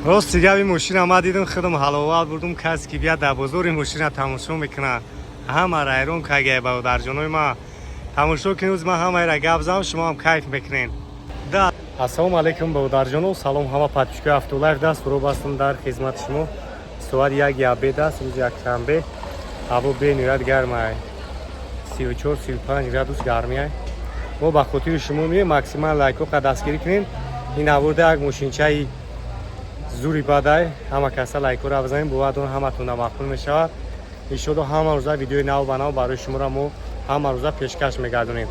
راست دیگه این ماشین آمد دیدم خودم حلاوت بردم کسی که بیاد در بازار این ماشین تماشا میکنه همه را ایران که اگه برادر جانوی ما تماشا کنید ما همه را گپ زدم شما هم کیف بکنین. السلام علیکم برادر جانو، سلام همه پادشکای افتولایف دست برو بستم در خدمت شما. ساعت 1:10 است روز یکشنبه. هوا به نسبت گرمه 34-35 گرادوس گرمیه. ما با خاطر شما می ماکسیمال لایک و دستگیری کنین. این آورده یک ماشینچه زوری باده همه کسا لایک رو بزنین بودون همتون مقبول میشه. ان شاءالله همه روزا ویدیو نو بناو برای شما را ما همه روزا پیشکش میگردونیم.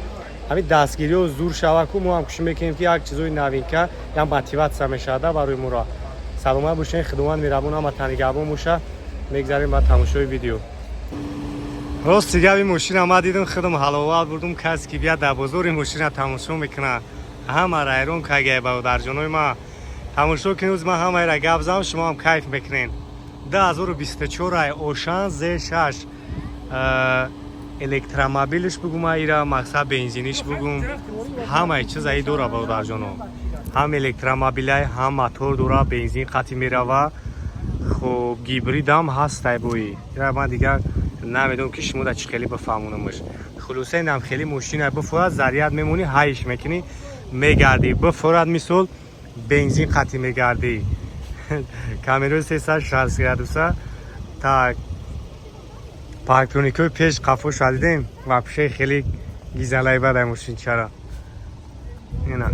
همین دستگیری و زور شوه کو ما هم کوشش میکنیم که یک چیزای نوین که یا موتیواسیون میشه برای ما را. سلامت باشین، خدمت میربون هم تنگابون موشه. میگذاریم با تماشای ویدیو. راست دیگه این ماشین آمد دیدم خودم حلاوت بردم کسی که بیاد در بازار این ماشین تماشا میکنه همه را ایران که اگه برادر جانوی ما تماشا کنید ما همه را گپ زدم شما هم کیف بکنین. 2024 اوشان Z6 الکترومبیلش بگم ایرا مقصد بنزینیش بگم همه چیز ای دوره برادر جانو، هم الکترومبیل هم موتور دوره بنزین قطعی میروه. خب گیبرید هم هست بوی ایرا من دیگه نمیدونم که شما در چه خیلی بفهمونمش. خلاصه اینم خیلی ماشین بفورد ضریعت میمونی هایش میکنی میگردی بفورد میسول بنزین قطعی میگردی. کامیرای 360 گرادوسه تا پارکترونیکوی پیش قفو شدیدیم و پیشه خیلی گیزلای بده ماشین. چرا اینا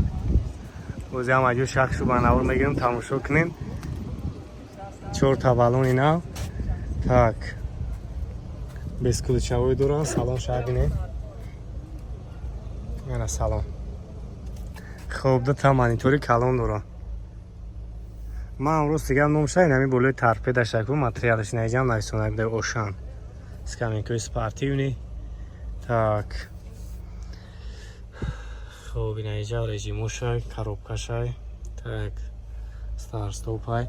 وزی هم اجو شخصو بناور میگیرم تماشا کنین. 4 تا بالون اینا تاک بسکوت چاوی دوران سلام شبینه اینا سلام. خب دو تا مانیتوری کلان دوران. من امروز دیگه نمیشه اینمی بولوی ترپه داشته ماتریالش نیجام نایسونه در اوشان سکامینکوی سپارتیونی تاک. خب این اینجا رژیموشای کاروبکاشای تاک ستار ستوپای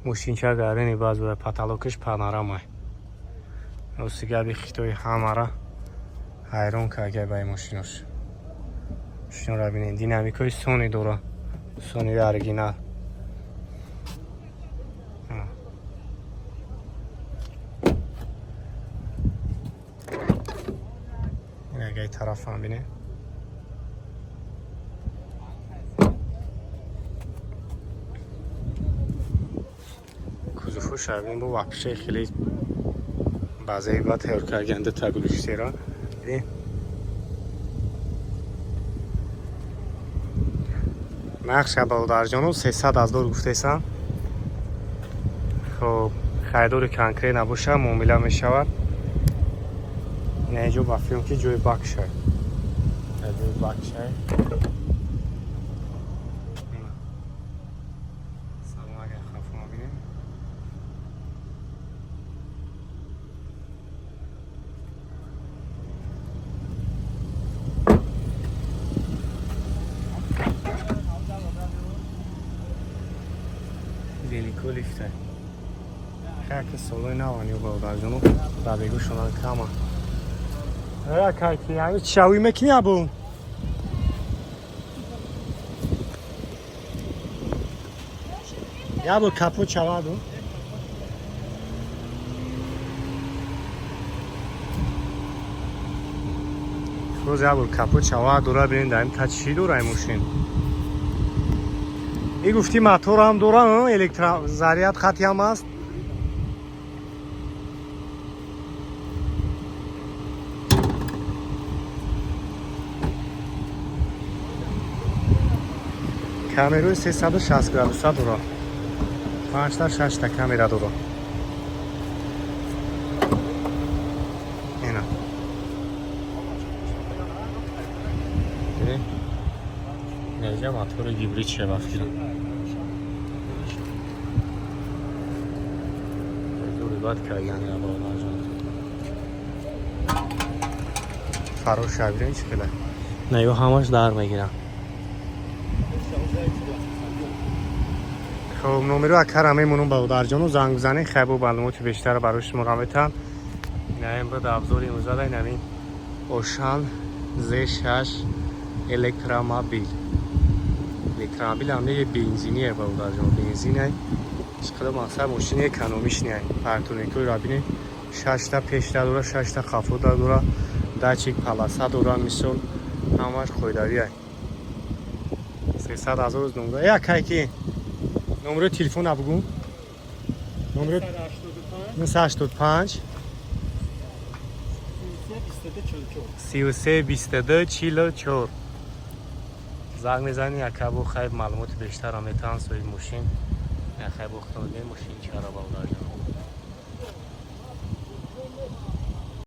ماشین چه گرینی باز به پاتالوکش پانورامای اوسیگه بیخیتوی همارا ایران که اگه بای ماشینوش شنو را بینین دینامیکوی سونی دورا سونی اورجینال این اگه طرف هم بینه کوزوفو شبین با وپشه خیلی بعضی وقت هر کارگنده تاگلوشتی را بینه نقش برادر جانو 300 از دور گفته ایسان. خب خیدور کنکری نباشه معامله میشود. این اینجا بافیم که جوی باک شد جوی باک شد. سلام اگر خفه ما بینیم دیلیکو لیفته که سولوی نوانی و برادر جانو و بگو شنان کاما را کارتی همه چاوی مکنی ابو یا بو کپو چوادو روز یا بو کپو چوادو را بینید داریم تا چی دوره موشین ای گفتی موتور هم دوره الکترا ضریعت خطی هم هست. کامیروی 360 گرادوسه دورا 5 تا 6 تا کامیرا دورا اینا اینجا موتور گیبرید چه وقتی رو دوری باید که یعنی با ناجان فرار شبیره هیچ خیلی نیو همش در میگیرم. خب نمره اکر همه منون برادر جانو زنگ بزنین خیلی معلومات بیشتر براش مقاومتن. این بود ابزاری موزه این همین اوشان Z6 الکترومبیل الکترمبیل هم یه بنزینیه برادر جان، بنزینه. چقدر مصرف ماشین اکونومیش نیه. پارتونیکوی را ببینید 6 تا پیش داره، 6 تا خفو داره، داچیک پلاسا داره میشون. همش خودداریه. 300,000 روز نمره. یا کی نمره تلفن بگو. نمره 985 33 44 زنگ میزنی یکابو خیلی معلومات بیشتر هم میتونن سوی ماشین یا خیلی بختنگی ماشین چرا باور